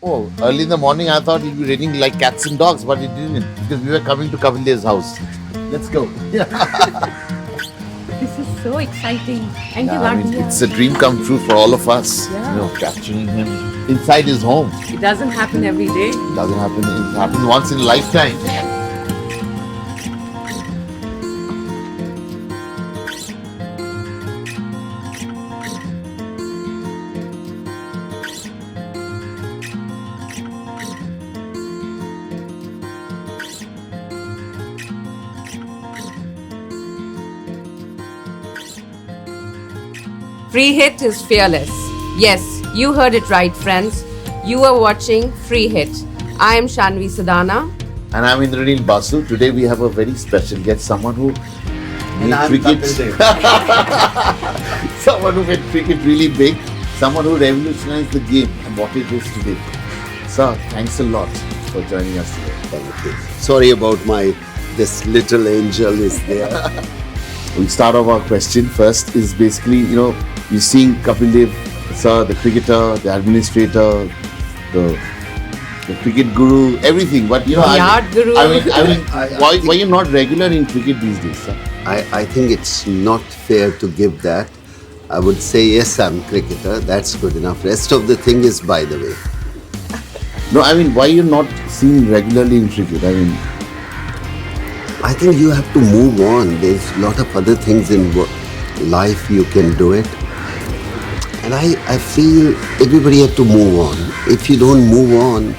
Oh, early in the morning, I thought it'd be raining like cats and dogs, but it didn't because we were coming to Kapil Dev's house. Let's go. This is so exciting. Thank you, I mean, Bhartiya. it's a dream come true for all of us. Yeah. Capturing him inside his home. It doesn't happen every day. It doesn't happen. It happens once in a lifetime. Free Hit is fearless. Yes, you heard it right, friends. You are watching Free Hit. I am Shanvi Sadana. And I'm Indranil Basu. Today we have a very special guest, someone who made I'm cricket, Kapil someone who made cricket really big, someone who revolutionized the game and what it is today. Sir, thanks a lot for joining us today. Thank you. Sorry about this little angel is there. We'll start off our question first is basically, you're seeing Kapil Dev, sir, the cricketer, the administrator, the cricket guru, everything. But Yard guru. why you're not regular in cricket these days, sir? I think it's not fair to give that. I would say yes, I'm cricketer. That's good enough. Rest of the thing is by the way. No, why you're not seen regularly in cricket? I think you have to move on. There's a lot of other things in life you can do it. And I feel everybody has to move on. If you don't move on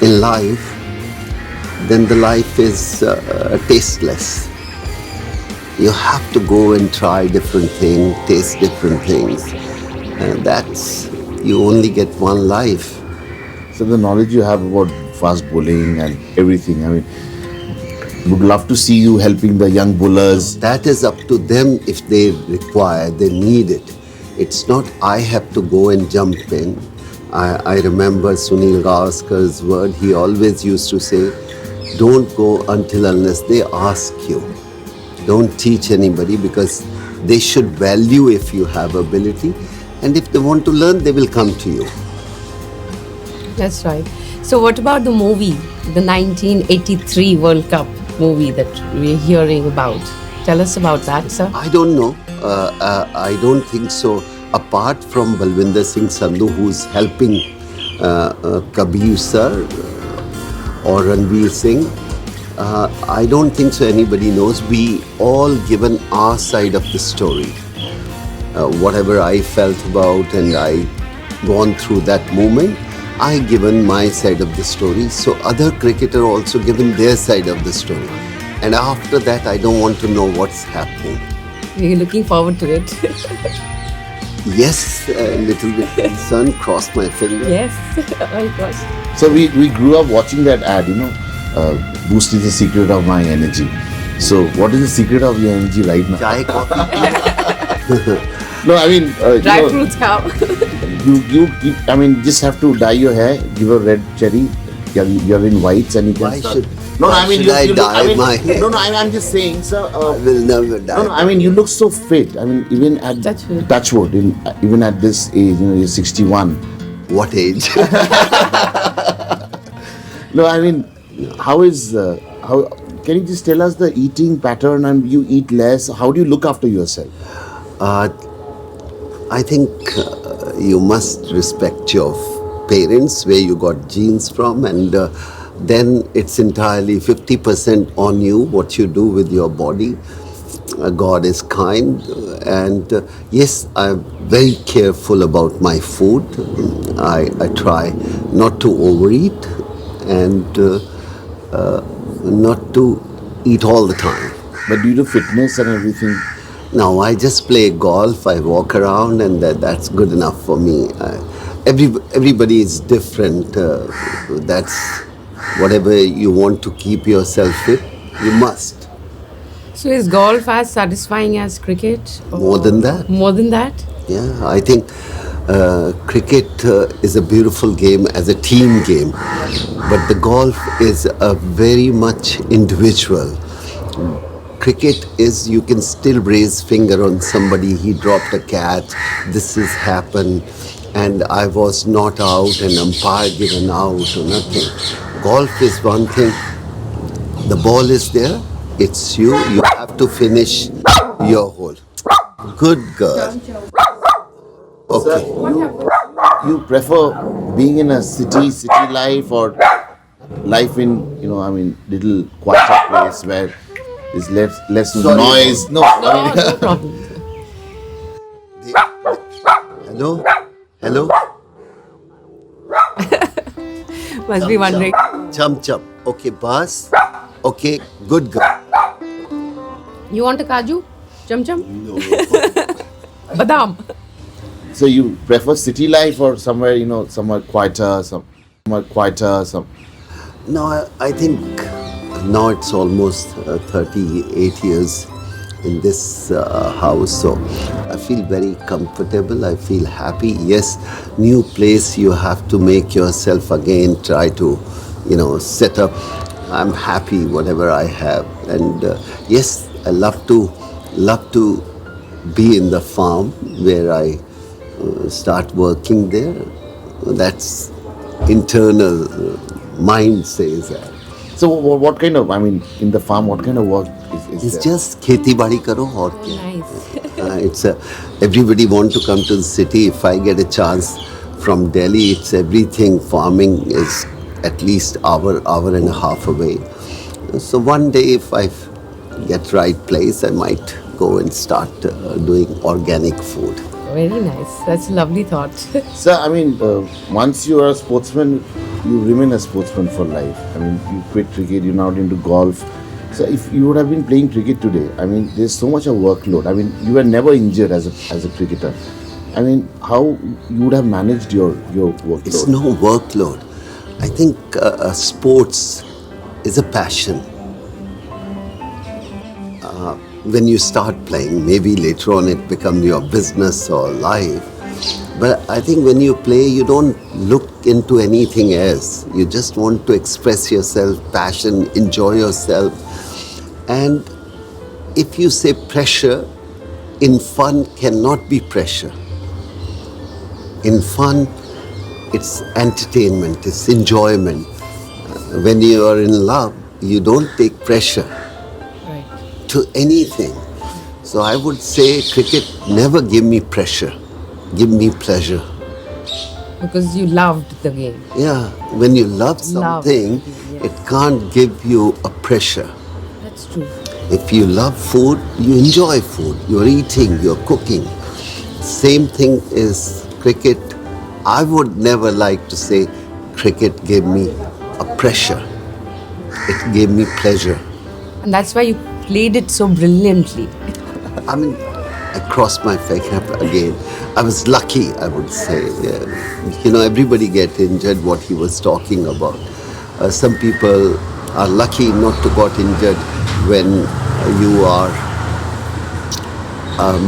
in life, then the life is tasteless. You have to go and try different things, taste different things. And you only get one life. So the knowledge you have about fast bowling and everything, would love to see you helping the young bowlers. That is up to them if they require, they need it. It's not I have to go and jump in. I remember Sunil Gavaskar's word. He always used to say, don't go until unless they ask you. Don't teach anybody because they should value if you have ability. And if they want to learn, they will come to you. That's right. So, what about the movie, the 1983 World Cup movie that we're hearing about? Tell us about that, sir. I don't know. I don't think so. Apart from Balwinder Singh Sandhu, who's helping Kabir sir or Ranveer Singh, I don't think so anybody knows. We all given our side of the story. Whatever I felt about and I gone through that moment, I given my side of the story. So other cricketer also given their side of the story. And after that, I don't want to know what's happening. We're looking forward to it. Yes, a little bit concerned, crossed my finger. Yes, of course. So we grew up watching that ad, Boost is the secret of my energy. So what is the secret of your energy right now? Chai, coffee. No, Dry fruits cow. you just have to dye your hair, give a red cherry, you're in whites and you can Why start. should No, why should I dye my hair? No, I'm just saying, sir. I will never dye. No, you look so fit. Even at Touchwood. Even at this age, you're 61. What age? No, how can you just tell us the eating pattern and you eat less? How do you look after yourself? I think you must respect your parents, where you got genes from, and then it's entirely 50% on you, what you do with your body. God is kind, and yes, I'm very careful about my food. I try not to overeat and not to eat all the time. But due to fitness and everything, Now, I just play golf, I walk around, and that's good enough for me. Everybody is different. That's whatever you want to keep yourself fit, you must. So, is golf as satisfying as cricket? More than that. More than that? Yeah, I think cricket is a beautiful game as a team game, but the golf is a very much individual. Cricket is you can still raise finger on somebody, he dropped a catch, this has happened, and I was not out, an umpire given out or nothing. Golf is one thing. The ball is there. It's you. You have to finish your hole. Good girl. Okay. You prefer being in a city life, or life in, little quieter place where there's less noise? No, No, no problem. Hello? Hello? Must be wondering. Chum chum. Okay, boss. Okay, good girl. You want a kaju? Chum chum? No. Badam. So you prefer city life or somewhere, somewhere quieter, somewhere quieter, some. No, I think now it's almost 38 years in this house, so I feel very comfortable. I feel happy. Yes, new place, you have to make yourself again, try to, set up. I'm happy whatever I have, and yes, I love to be in the farm where I start working there. That's internal. Mind says that. So what kind of, in the farm, what kind of work is It's there? just kheti badi karo aur Oh, kya. nice. Everybody want to come to the city. If I get a chance from Delhi, it's everything. Farming is at least hour and a half away. So one day, if I get right place, I might go and start doing organic food. Very nice. That's a lovely thought. Sir, once you are a sportsman, you remain a sportsman for life. You quit cricket, you're now into golf. So if you would have been playing cricket today, there's so much of workload. You were never injured as a cricketer. How you would have managed your workload? It's no workload. I think sports is a passion. When you start playing, maybe later on it becomes your business or life. But I think when you play, you don't look into anything else. You just want to express yourself, passion, enjoy yourself. And if you say pressure, in fun cannot be pressure. In fun, it's entertainment, it's enjoyment. When you are in love, you don't take pressure Right. to anything. So I would say cricket never give me pressure, give me pleasure. Because you loved the game. Yeah, when you love something, yes. it can't give you a pressure. That's true. If you love food, you enjoy food. You're eating, you're cooking. Same thing is cricket. I would never like to say cricket gave me a pressure. It gave me pleasure. And that's why you played it so brilliantly. I crossed my finger again. I was lucky, I would say. Everybody get injured, what he was talking about. Some people are lucky not to got injured when you are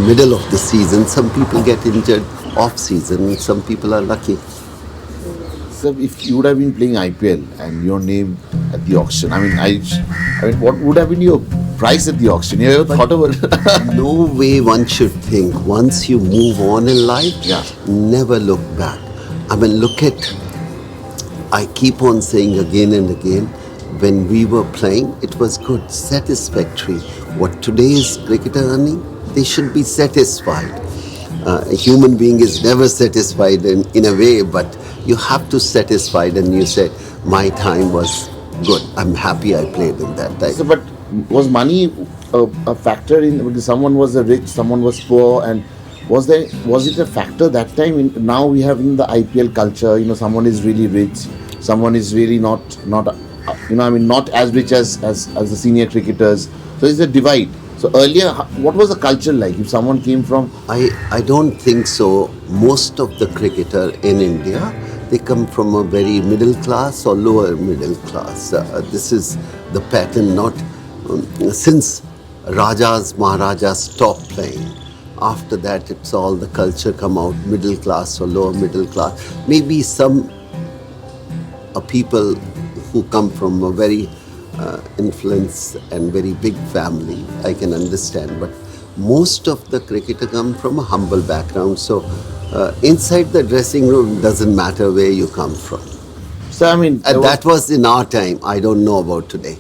middle of the season. Some people get injured off season. Some people are lucky. So if you would have been playing IPL and your name at the auction, what would have been your price at the auction? You ever thought about it? No way one should think. Once you move on in life, Yeah. never look back. I keep on saying again and again, when we were playing, it was good, satisfactory. What today's cricketer earning, they should be satisfied. A human being is never satisfied in a way, but you have to satisfied and you say, my time was good. I'm happy I played in that time. So, but was money a factor in, because someone was rich, someone was poor, and was it a factor that time? Now we have in the IPL culture, someone is really rich, someone is really not as rich as the senior cricketers. So it's a divide. So earlier, what was the culture like? If someone came from, I don't think so. Most of the cricketer in India, they come from a very middle class or lower middle class. This is the pattern, not since Rajas, Maharajas stopped playing. After that, it's all the culture come out, middle class or lower middle class. Maybe some people who come from a very influence and very big family, I can understand. But most of the cricketer come from a humble background. So inside the dressing room doesn't matter where you come from. So I mean, And that was in our time. I don't know about today.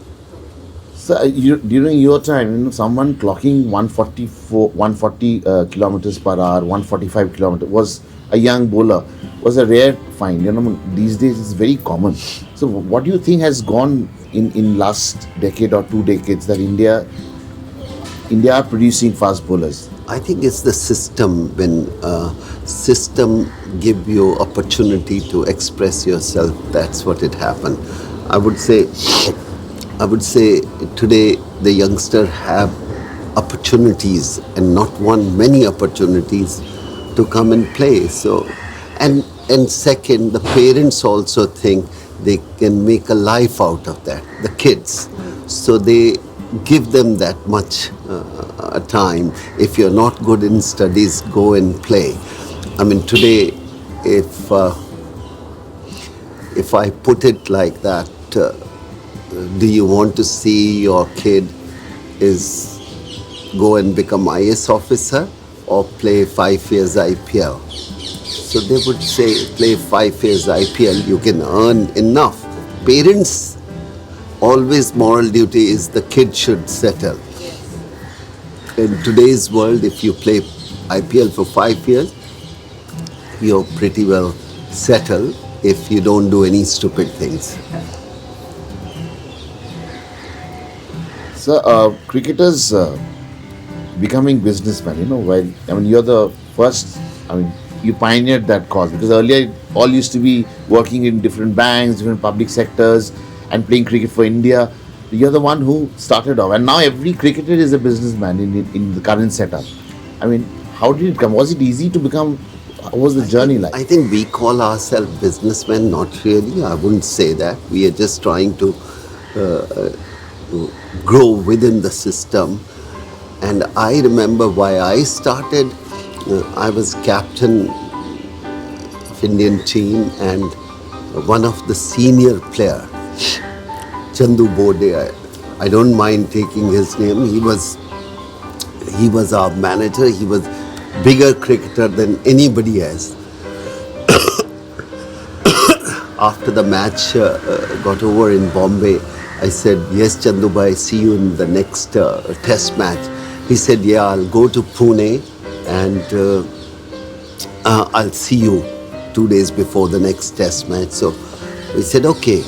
so during your time, someone clocking 140 kilometers per hour, 145 kilometers was a young bowler, was a rare find. These days it's very common. So what do you think has gone in last decade or 2 decades that India are producing fast bowlers? I think it's the system. When system give you opportunity to express yourself, that's what it happened. I would say today the youngster have opportunities, and not one, many opportunities to come and play. So, and second, the parents also think they can make a life out of that, the kids. So they give them that much time. If you're not good in studies, go and play. I mean, today, if I put it like that, do you want to see your kid is go and become IS officer or play 5 years IPL? So they would say, play 5 years IPL, you can earn enough. Parents, always moral duty is the kid should settle. In today's world, if you play IPL for 5 years, you're pretty well settled if you don't do any stupid things. So cricketers becoming businessmen, while you're the first, you pioneered that cause, because earlier all used to be working in different banks, different public sectors and playing cricket for India. You're the one who started off, and now every cricketer is a businessman in the current setup. How did it come? Was it easy to become? What was the journey like? I think we call ourselves businessmen, not really. I wouldn't say that. We are just trying to grow within the system. And I remember why I started. I was captain of Indian team, and one of the senior player, Chandu Bode, I don't mind taking his name. He was our manager. He was bigger cricketer than anybody else. After the match got over in Bombay, I said, yes, Chandu bhai, see you in the next test match. He said, yeah, I'll go to Pune and I'll see you 2 days before the next test match. So we said, okay.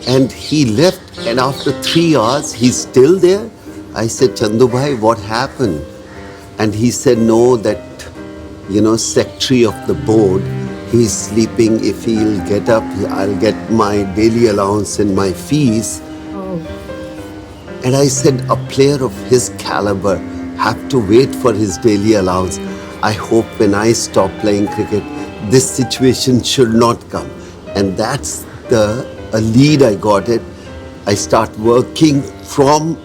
And he left, and after 3 hours, he's still there. I said, Chandu bhai, what happened? And he said, no, that, secretary of the board, he's sleeping. If he'll get up, I'll get my daily allowance and my fees. Oh. And I said, a player of his caliber have to wait for his daily allowance. I hope when I stop playing cricket, this situation should not come. And that's a lead I got it. I start working from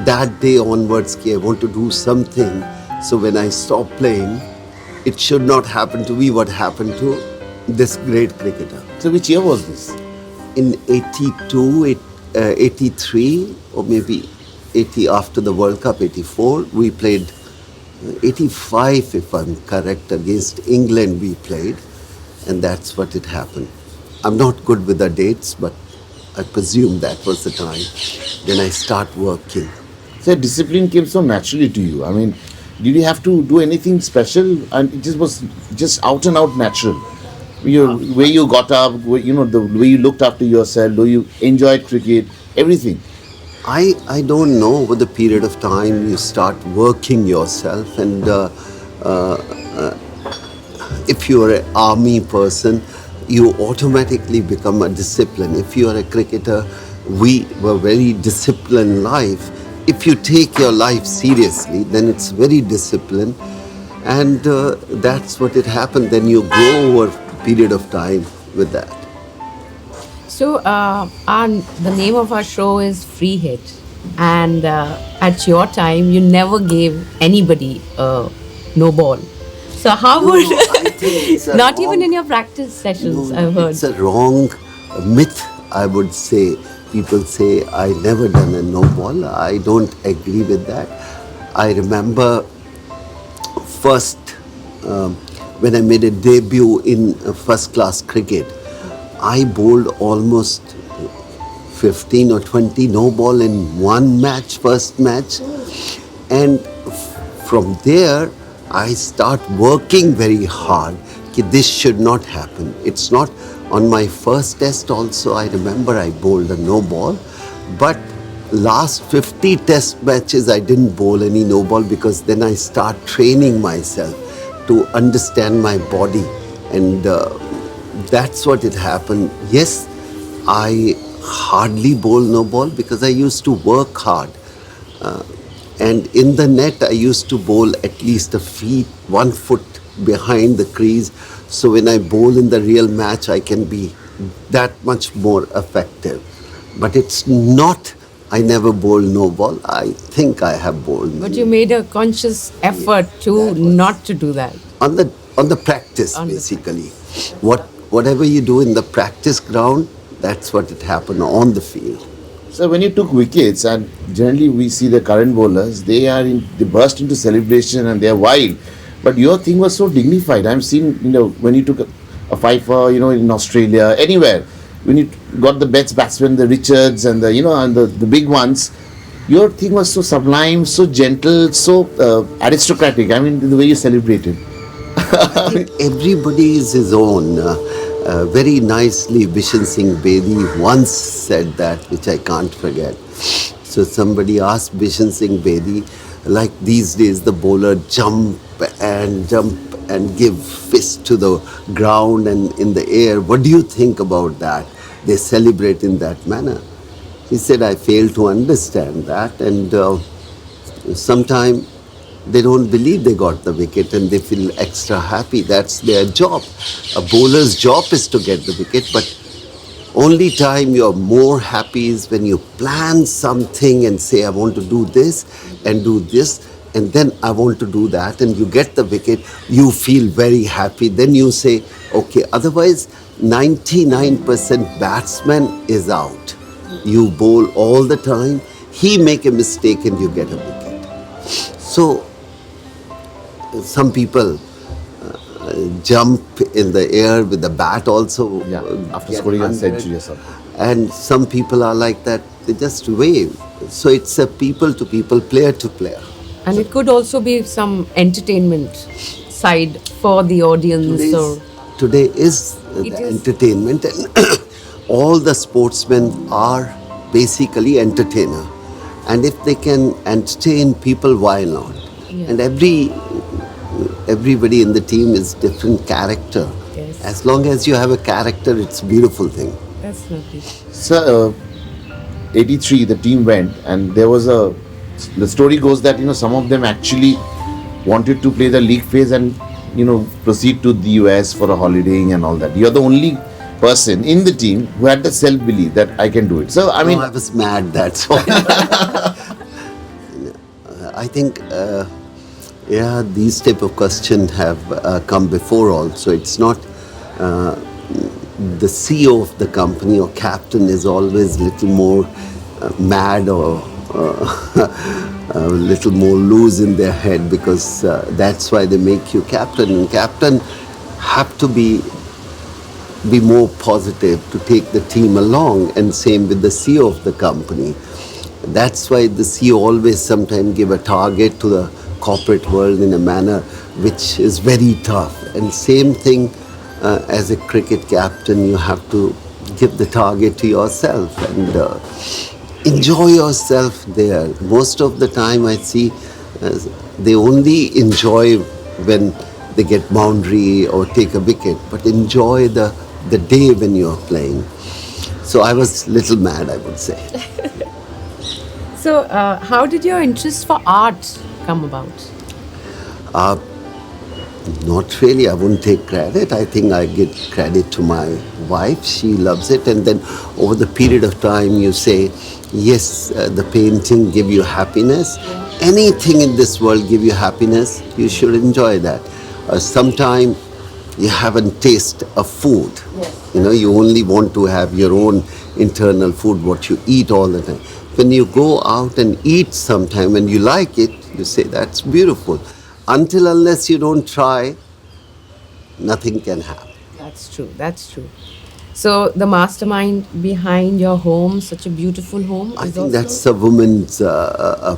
that day onwards. I want to do something. So when I stop playing, it should not happen to me what happened to this great cricketer. So which year was this? In 82, 83, or maybe 80 after the World Cup, 84, we played 85, if I'm correct, against England we played, and that's what it happened. I'm not good with the dates, but I presume that was the time. Then I start working. So discipline came so naturally to you. Did you have to do anything special? And it just was just out and out natural. The way you got up, the way you looked after yourself, the way you enjoyed cricket, everything. I don't know, over the period of time you start working yourself, and if you're an army person, you automatically become a discipline. If you are a cricketer, we were very disciplined life. If you take your life seriously, then it's very disciplined, and that's what it happened. Then you grow over a period of time with that. So, the name of our show is Free Hit, and at your time, you never gave anybody no ball. So how would I think it's a not wrong- even in your practice sessions? I've heard. It's a wrong myth, I would say. People say I never done a no ball. I don't agree with that. I remember first when I made a debut in first class cricket, I bowled almost 15 or 20 no ball in one match, first match. And from there, I start working very hard. Ki this should not happen. It's not on my first test also. I remember I bowled a no ball, but last 50 test matches I didn't bowl any no ball because then I start training myself to understand my body, and that's what it happened. Yes, I hardly bowl no ball because I used to work hard. And in the net, I used to bowl at least 1 foot behind the crease. So when I bowl in the real match, I can be that much more effective. But it's not, I never bowl no ball. I think I have bowled. But you made a conscious effort to not to do that. On the practice, On the basically. Whatever you do in the practice ground, that's what it happened on the field. So when you took wickets, and generally we see the current bowlers, they burst into celebration and they are wild. But your thing was so dignified. I've seen, when you took a fifer, in Australia, anywhere, when you got the best batsmen, the Richards and the big ones, your thing was so sublime, so gentle, so aristocratic. I mean, the way you celebrated. I think everybody is his own. Very nicely, Bishan Singh Bedi once said that, which I can't forget. So somebody asked Bishan Singh Bedi, like these days the bowler jump and give fist to the ground and in the air. What do you think about that? They celebrate in that manner. He said, I fail to understand that, and sometimes they don't believe they got the wicket and they feel extra happy. That's their job. A bowler's job is to get the wicket, but only time you're more happy is when you plan something and say, I want to do this and do this, and then I want to do that, and you get the wicket, you feel very happy. Then you say, okay, otherwise 99% batsman is out. You bowl all the time, he make a mistake and you get a wicket. So some people jump in the air with the bat also. Yeah, after get scoring a 100. century or something. And some people are like that, they just wave. So it's a people to people, player to player. And it could also be some entertainment side for the audience. Today is It the is. entertainment, and all the sportsmen are basically entertainer. And if they can entertain people, why not? Yeah. And everybody in the team is different character. Yes. As long as you have a character, it's a beautiful thing. That's lovely. So, 83, the team went, and there was the story goes that, some of them actually wanted to play the league phase and, proceed to the US for a holidaying and all that. You're the only person in the team who had the self-belief that I can do it. So, I mean, I was mad, that's why. I think, these type of questions have come before also. It's not the CEO of the company or captain is always little more mad or a little more loose in their head, because that's why they make you captain. And captain have to be more positive to take the team along, and same with the CEO of the company. That's why the CEO always sometimes give a target to the corporate world in a manner which is very tough. And same thing as a cricket captain, you have to give the target to yourself and enjoy yourself there. Most of the time I see they only enjoy when they get boundary or take a wicket, but enjoy the day when you are playing. So I was little mad, I would say. So, how did your interest for art come about? Not really, I wouldn't take credit. I think I give credit to my wife. She loves it. And then over the period of time you say, yes, the painting give you happiness. Anything in this world give you happiness, you should enjoy that. Sometime you haven't tasted a food. Yes. You only want to have your own internal food, what you eat all the time. When you go out and eat sometime and you like it, you say, that's beautiful. Until unless you don't try, nothing can happen. That's true. That's true. So the mastermind behind your home, such a beautiful home, I is think also that's a woman's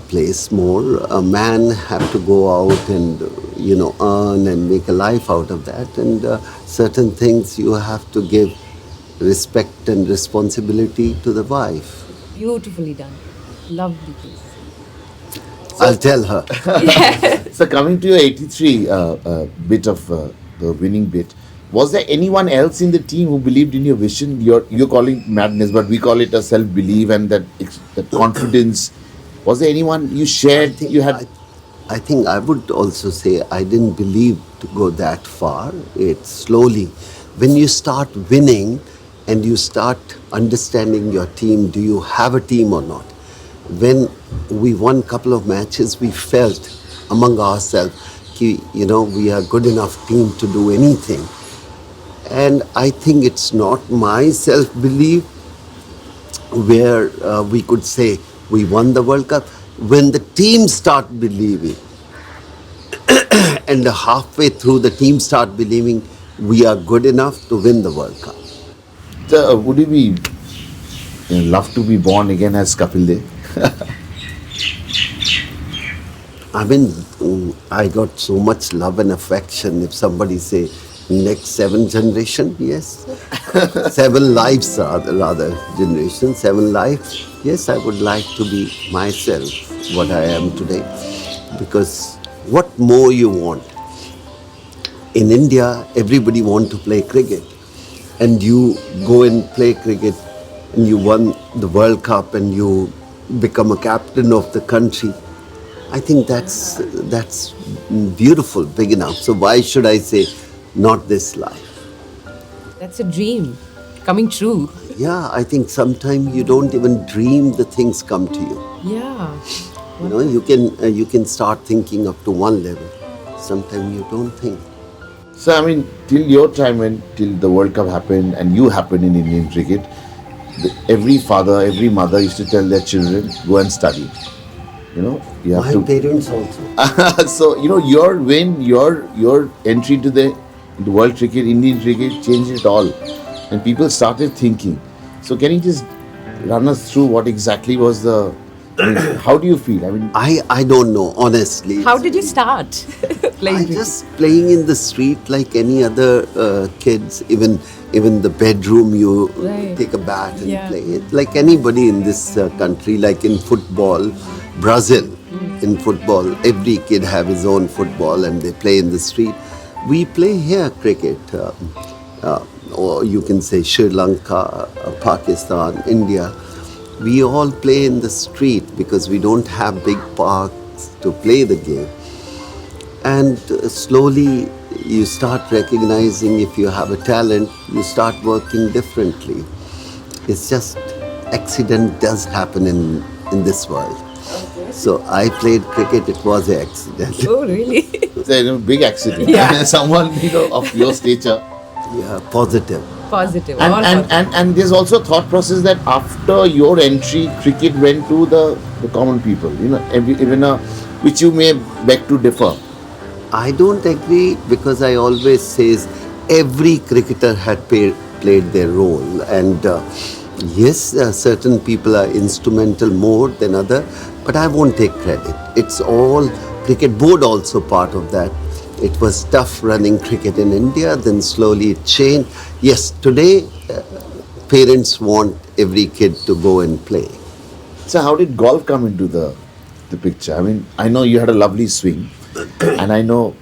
place more. A man have to go out and earn and make a life out of that, and certain things you have to give respect and responsibility to the wife. beautifully done. Lovely piece. I'll tell her. So coming to your 83 bit of the winning bit, was there anyone else in the team who believed in your vision? You're calling it madness, but we call it a self-belief and that confidence. Was there anyone you shared? You had. I think I would also say I didn't believe to go that far. It's slowly. When you start winning and you start understanding your team, do you have a team or not? When we won a couple of matches, we felt among ourselves, we are good enough team to do anything. And I think it's not my self-belief where we could say we won the World Cup. When the team start believing, and halfway through the team start believing we are good enough to win the World Cup. Would you be love to be born again as Kapil Dev? I mean, I got so much love and affection. If somebody say next 7 generation, yes, 7 lives rather generation, 7 lives. Yes, I would like to be myself, what I am today, because what more you want? In India, everybody want to play cricket, and you go and play cricket, and you won the World Cup, and you become a captain of the country. I think that's beautiful, big enough. So why should I say not this life? That's a dream coming true. Yeah, I think sometimes you don't even dream the things come to you. Yeah. You can start thinking up to one level. Sometimes you don't think. So I mean, till your time till the World Cup happened and you happened in Indian cricket, every father, every mother used to tell their children, go and study. You have My to. parents also. So your win, your entry into the world cricket, Indian cricket, changed it all, and people started thinking. So can you just run us through what exactly was the? I mean, how do you feel? I mean, I don't know, honestly. How did you start playing I cricket? just playing in the street like any other kids. Even the bedroom, you Right. take a bat and Yeah. play it. Like anybody in this country, like in football, Brazil, in football, every kid have his own football and they play in the street. We play here cricket, or you can say Sri Lanka, Pakistan, India. We all play in the street because we don't have big parks to play the game. And slowly you start recognizing if you have a talent, you start working differently. It's just accident does happen in this world. So I played cricket, it was an accident. Oh, really? it's a big accident. Yeah. Someone of your stature. Yeah, positive. Positive. all And, positive. and there's also a thought process that after your entry, cricket went to the common people. Which you may beg to differ. I don't agree because I always says every cricketer had played their role, and yes, certain people are instrumental more than other, but I won't take credit. It's all cricket board also part of that. It was tough running cricket in India, then slowly it changed. Yes, today parents want every kid to go and play. So how did golf come into the picture? I mean, I know you had a lovely swing, and I know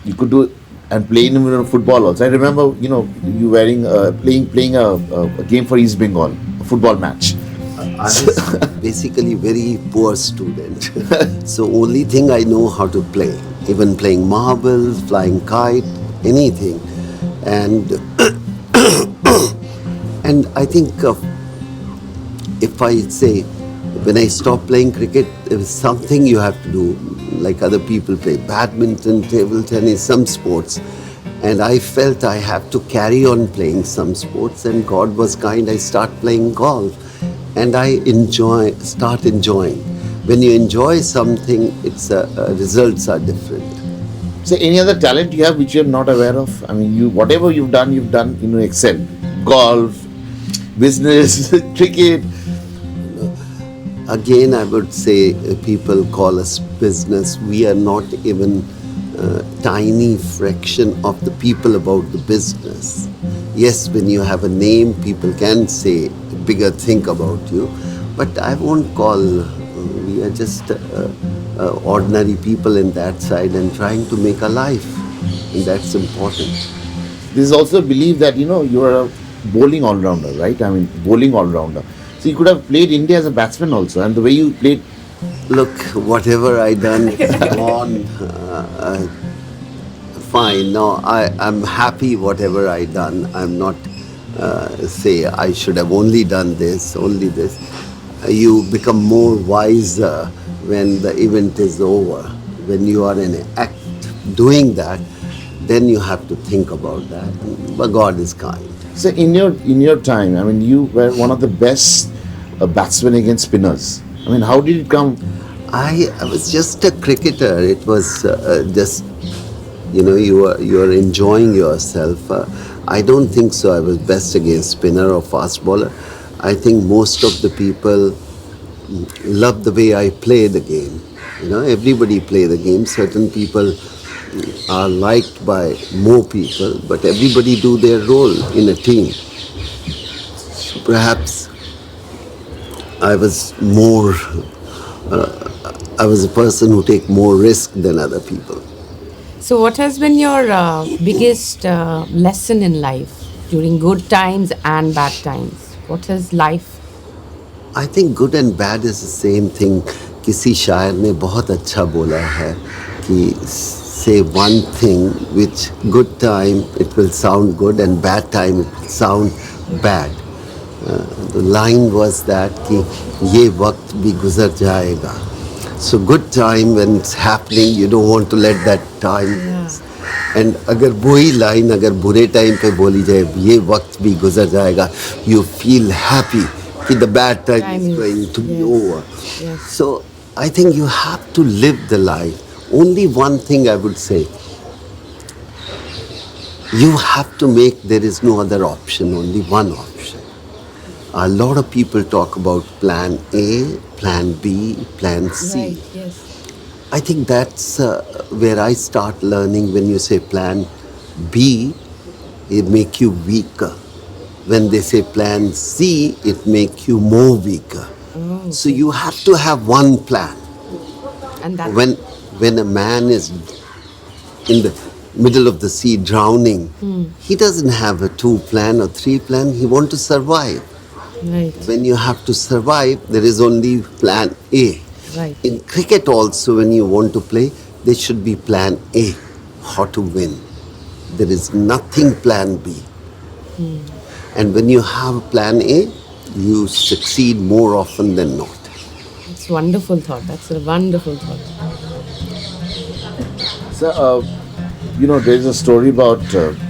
you could do and play in football also. I remember, you wearing playing a game for East Bengal, a football match. I was basically very poor student. So only thing I know how to play, even playing marbles, flying kite, anything. And and I think if I say when I stopped playing cricket, there was something you have to do, like other people play badminton, table tennis, some sports. And I felt I have to carry on playing some sports, and God was kind, I start playing golf. And I start enjoying. When you enjoy something, its results are different. So any other talent you have which you're not aware of? I mean, you whatever you've done, excel. Golf, business, cricket. Again, I would say people call us business. We are not even tiny fraction of the people about the business. Yes, when you have a name, people can say a bigger thing about you, but I won't call. We are just ordinary people in that side and trying to make a life, and that's important. This is also believe that you're a bowling all rounder, right? I mean, bowling all rounder. So you could have played India as a batsman also, and the way you played. Look, whatever I done, on fine. No, I'm happy whatever I done. I'm not say I should have only done this, only this. You become more wiser when the event is over. When you are in an act doing that, then you have to think about that. But God is kind. So in your time, I mean, you were one of the best batsmen against spinners. I mean, how did it come? I was just a cricketer. It was just, you are enjoying yourself. I don't think so. I was best against spinner or fast bowler. I think most of the people love the way I play the game. Everybody play the game. Certain people are liked by more people, but everybody do their role in a team. So perhaps I was more. I was a person who take more risk than other people. So, what has been your biggest lesson in life during good times and bad times? What is life? I think good and bad is the same thing. किसी शायर ने बहुत अच्छा बोला है कि say one thing which good time it will sound good and bad time it will sound bad. The line was that कि ये वक्त भी गुजर जाएगा. So good time when it's happening, you don't want to let that time. And अगर वही line अगर बुरे time पे बोली जाए ये वक्त भी गुजर जाएगा, you feel happy कि the bad time is going to be over. Yes. So I think you have to live the life. Only one thing I would say. You have to make, there is no other option, only one option. A lot of people talk about plan A, plan B, plan C. Right, yes. I think that's where I start learning. When you say plan B, it make you weaker. When they say plan C, it make you more weaker. Oh, So you have to have one plan. and that When a man is in the middle of the sea drowning, he doesn't have a 2 plan or 3 plan. He want to survive. right, When you have to survive, there is only plan A. right. In cricket also, when you want to play, there should be plan A, how to win. There is nothing plan B. And when you have a plan A, you succeed more often than not. It's wonderful thought. That's a wonderful thought. So, there's a story about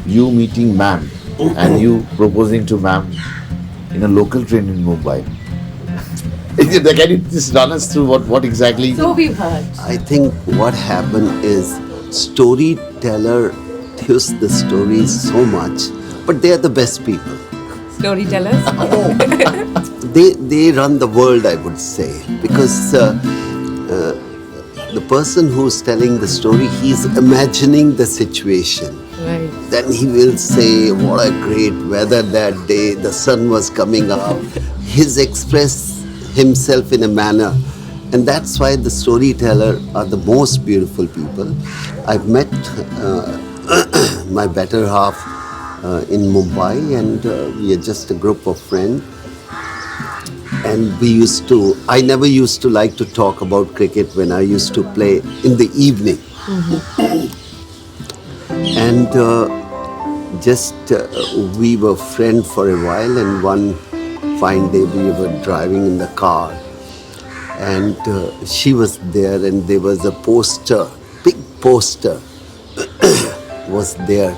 you meeting ma'am and you proposing to ma'am in a local train in Mumbai. Can you just run us through what exactly? So we've heard. I think what happened is storyteller twists the story so much, but they are the best people. Storytellers. They run the world, I would say, because the person who's telling the story, he's imagining the situation. Right. Then he will say, what a great weather that day, the sun was coming up. He's expressed himself in a manner. And that's why the storyteller are the most beautiful people. I've met my better half in Mumbai, and we are just a group of friends. And I never used to like to talk about cricket when I used to play in the evening. And we were friends for a while, and one fine day we were driving in the car, and she was there, and there was a poster, big poster was there.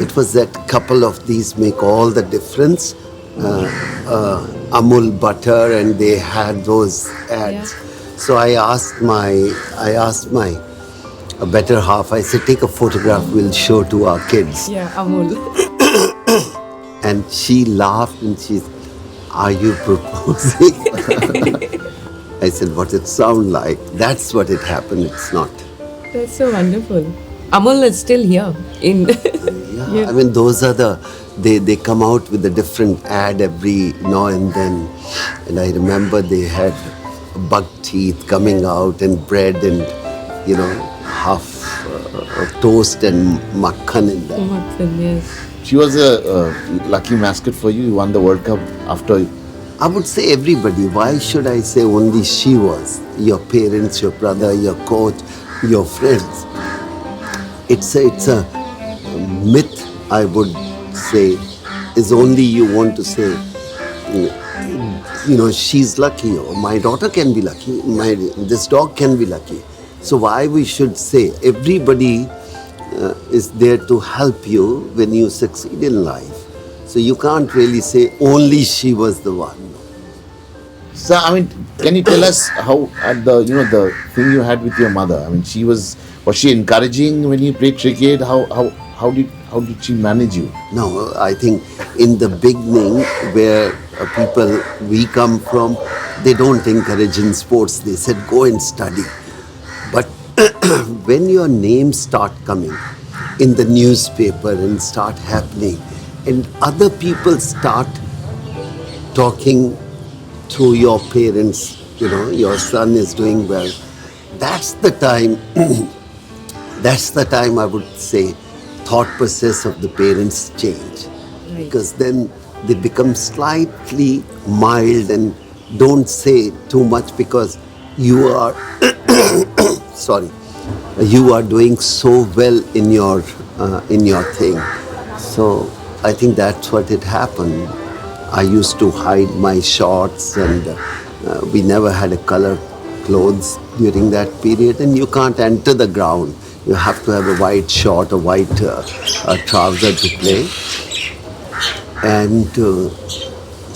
It was that couple of these make all the difference. Amul butter, and they had those ads. So I asked my a better half. I said, take a photograph. We'll show to our kids. Yeah, Amul. And she laughed and she, are you proposing? I said, what it sound like? That's what it happened. It's not. That's so wonderful. Amul is still here in. Yeah, I mean, those are they come out with a different ad every now and then. And I remember they had bug teeth coming out and bread and, half toast and makhan in Oh that. my goodness. She was a lucky mascot for you. You won the World Cup after. I would say everybody. Why should I say only she was? Your parents, your brother, your coach, your friends. It's a myth, I would say, is only you want to say, she's lucky, or my daughter can be lucky, this dog can be lucky. So why we should say everybody is there to help you when you succeed in life. So you can't really say only she was the one. So I mean, can you tell us how at the the thing you had with your mother? I mean, was she encouraging when you played cricket? How did she manage you? No, I think in the beginning where people we come from, they don't encourage in sports. They said go and study. But when your names start coming in the newspaper and start happening, and other people start talking to your parents, your son is doing well, that's the time, that's the time I would say thought process of the parents change. Right. Because then they become slightly mild and don't say too much because you are, sorry, you are doing so well in your thing. So I think that's what it happened. I used to hide my shorts and we never had a color clothes during that period, and you can't enter the ground. You have to have a white short, a white trouser to play. And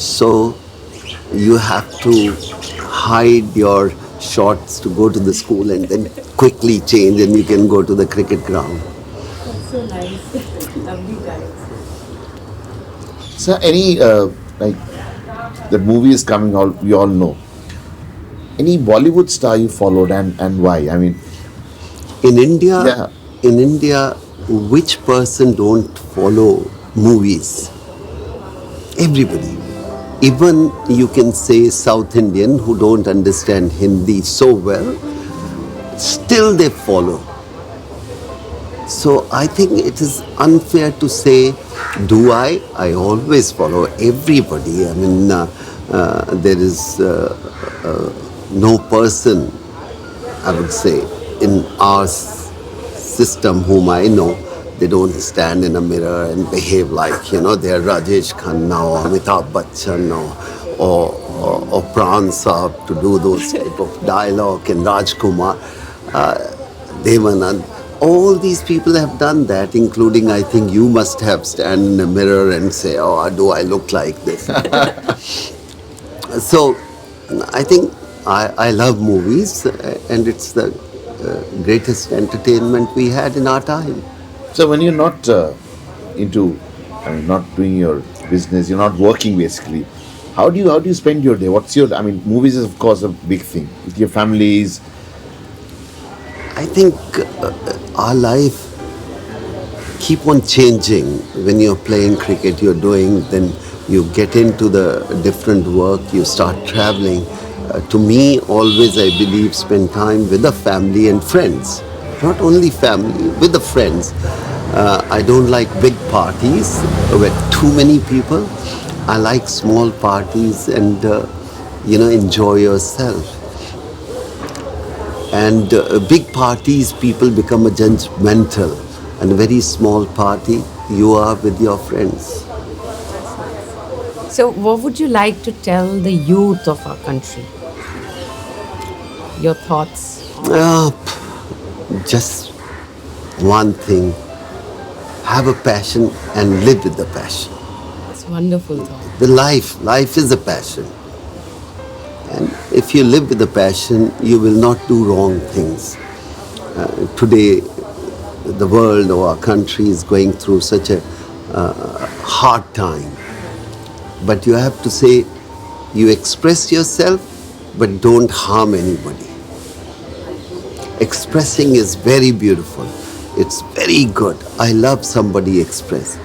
so you have to hide your shorts to go to the school and then quickly change and you can go to the cricket ground. That's so nice. Lovely guys. So any like the movie is coming out, we all know. Any Bollywood star you followed and why? I mean, In India, Yeah. in India, which person don't follow movies? Everybody. Even you can say South Indian who don't understand Hindi so well, still they follow. So I think it is unfair to say, do I? I always follow everybody. I mean, there is no person, I would say, in our system whom I know, they don't stand in a mirror and behave like, they are Rajesh Khanna or Amitabh Bachchan or Pran Saab to do those type of dialogue, and Rajkumar, Devanand. All these people have done that, including, I think, you must have stand in a mirror and say, oh, do I look like this? So, I think I love movies, and it's the greatest entertainment we had in our time. so when you're not not doing your business, you're not working basically. How do you spend your day? I mean, movies is of course a big thing with your families. I think our life keep on changing. When you're playing cricket, you're doing, then you get into the different work, you start traveling. To me, always I believe spend time with the family and friends. Not only family, with the friends. I don't like big parties with too many people. I like small parties and, enjoy yourself. And big parties, people become judgmental. And a very small party, you are with your friends. So, what would you like to tell the youth of our country? Your thoughts? Just one thing, have a passion and live with the passion. It's wonderful thought. The life is a passion. And if you live with a passion, you will not do wrong things. Today, the world or our country is going through such a hard time. But you have to say, you express yourself, but don't harm anybody. Expressing is very beautiful. It's very good. I love somebody express.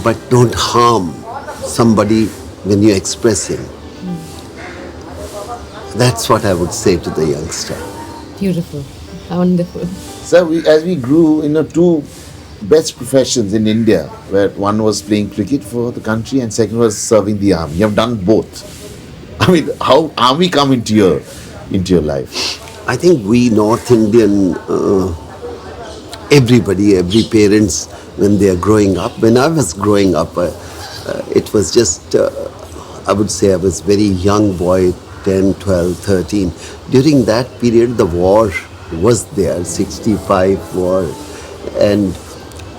But don't harm somebody when you're expressing. That's what I would say to the youngster. Beautiful. Wonderful. Sir, as we grew, two best professions in India, where one was playing cricket for the country and second was serving the army. You have done both. I mean, how army come into your life? I think we North Indian, every parents, when they are growing up, when I was growing up, it was just, I would say I was very young boy, 10, 12, 13. During that period, the war was there, 65 war. And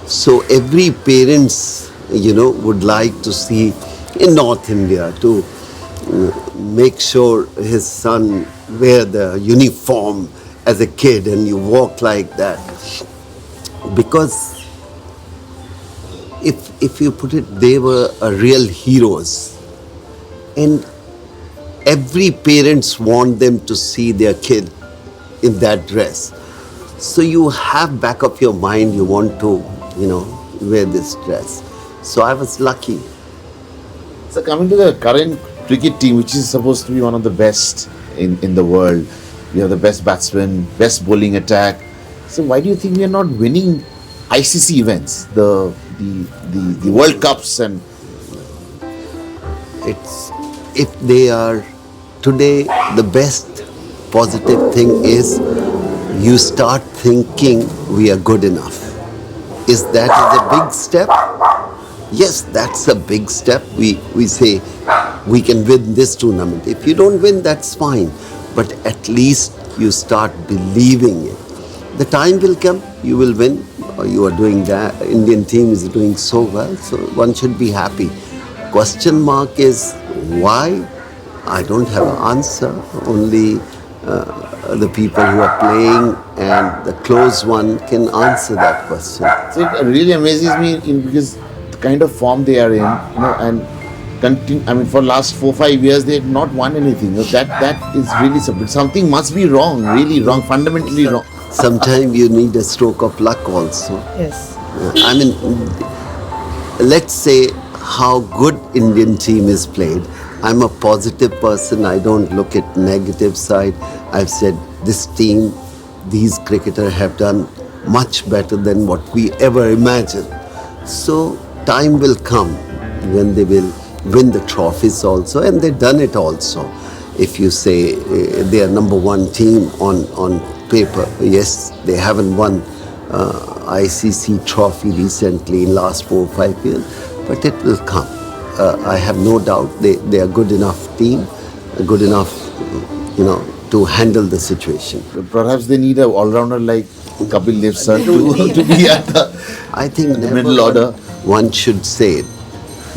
so every parents, would like to see in North India to make sure his son wear the uniform as a kid and you walk like that. Because if you put it, they were real heroes. And every parents want them to see their kid in that dress. So you have back of your mind, you want to, wear this dress. So I was lucky. So coming to the current cricket team, which is supposed to be one of the best in the world, you have the best batsmen, best bowling attack. So why do you think we are not winning ICC events, the World Cups? And It's if they are today, the best positive thing is you start thinking we are good enough. Is that a big step? Yes, that's a big step. We say we can win this tournament. If you don't win, that's fine. But at least you start believing it. The time will come, you will win. You are doing that. Indian team is doing so well, so one should be happy. Question mark is why? I don't have an answer. Only the people who are playing and the close one can answer that question. so it really amazes me because the kind of form they are in, and continue. I mean, for last 4-5 years they have not won anything. That is really something must be wrong, really wrong, fundamentally wrong. Sometimes you need a stroke of luck also. Yes. I mean, let's say how good Indian team is played. I'm a positive person. I don't look at negative side. I've said this team, these cricketers have done much better than what we ever imagined. So time will come when they will win the trophies also, and they've done it also. If you say they are number one team on paper, yes, they haven't won ICC trophy recently in last 4 or 5 years, but it will come. I have no doubt they are good enough team, good enough, to handle the situation. Perhaps they need an all-rounder like Kapil Dev sir to be at I think the never middle order. one should say it.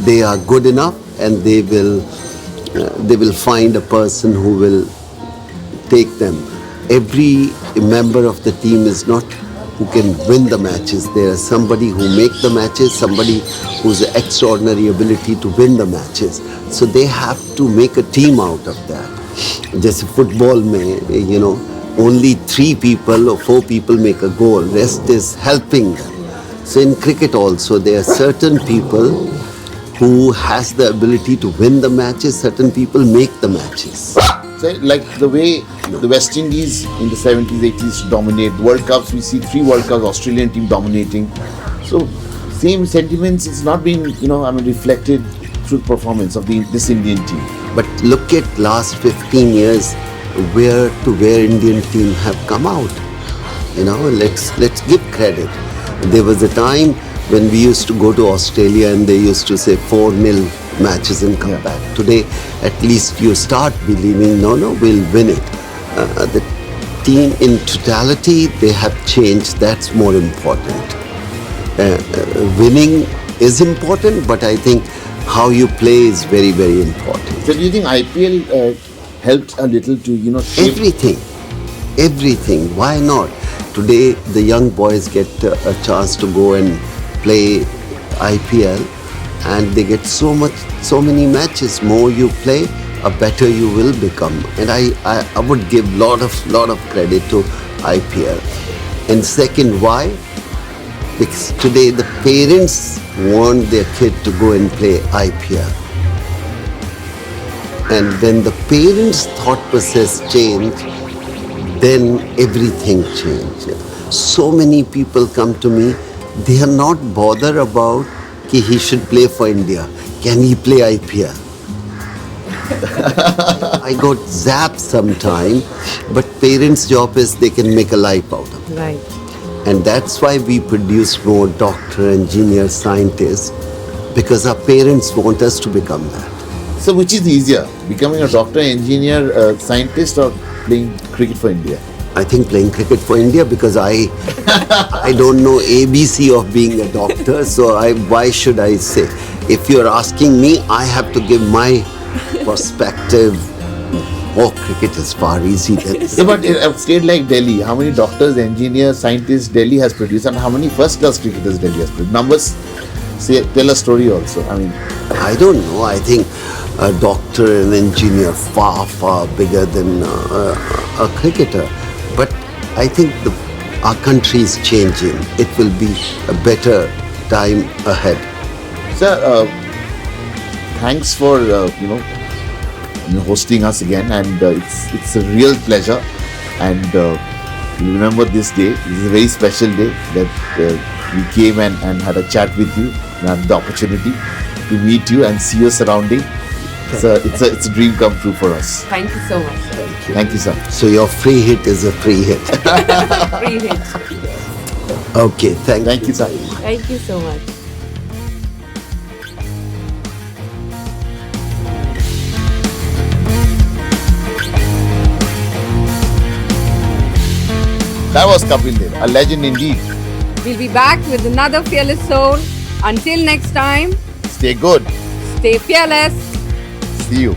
They are good enough, and they will find a person who will take them. Every member of the team is not who can win the matches. There is somebody who make the matches, somebody who's extraordinary ability to win the matches. So they have to make a team out of that. Just football may, only 3 people or 4 people make a goal. Rest is helping them. So in cricket also, there are certain people who has the ability to win the matches. Certain people make the matches. So, like the way the West Indies in the 70s, 80s dominate World Cups, we see 3 World Cups, Australian team dominating. So, same sentiments, it's not been, reflected through performance of this Indian team. But look at last 15 years, where Indian team have come out. Let's give credit. There was a time when we used to go to Australia and they used to say 4-0 matches and come back. Today, at least you start believing, we'll win it. The team in totality, they have changed. That's more important. Winning is important, but I think how you play is very, very important. So do you think IPL helped a little to, shape? Everything. Why not? Today, the young boys get a chance to go and play IPL, and they get so many matches. More you play, a better you will become. And I would give lot of credit to IPL. And second, why? Because today the parents want their kid to go and play IPL. And when the parents' thought process change, then everything changes. So many people come to me, they are not bothered about कि he should play for India. Can he play IPL? I got zapped sometime, but parents' job is they can make a life out of it. Right. And that's why we produce more doctor, engineer, scientists, because our parents want us to become that. So which is easier, becoming a doctor, engineer, scientist, or playing cricket for India? I think playing cricket for India, because I don't know ABC of being a doctor, so why should I say? If you're asking me, I have to give my perspective. Oh, cricket is far easy than Yeah, but in a state like Delhi, how many doctors, engineers, scientists Delhi has produced, and how many first-class cricketers Delhi has produced? Numbers tell a story also. I mean, I don't know. I think a doctor and engineer far bigger than a cricketer. But I think our country is changing. It will be a better time ahead. sir, thanks for hosting us again, and it's a real pleasure. And you remember this day. This is a very special day that we came and had a chat with you, and had the opportunity to meet you and see your surrounding. It's a dream come true for us. Thank you so much, sir. Thank you, sir. So your free hit is a free hit. Free hit. Okay, Thank you, sir. Thank you so much. That was Kapil Dev, a legend indeed. We'll be back with another Fearless Soul. Until next time, Stay good. stay fearless. See you.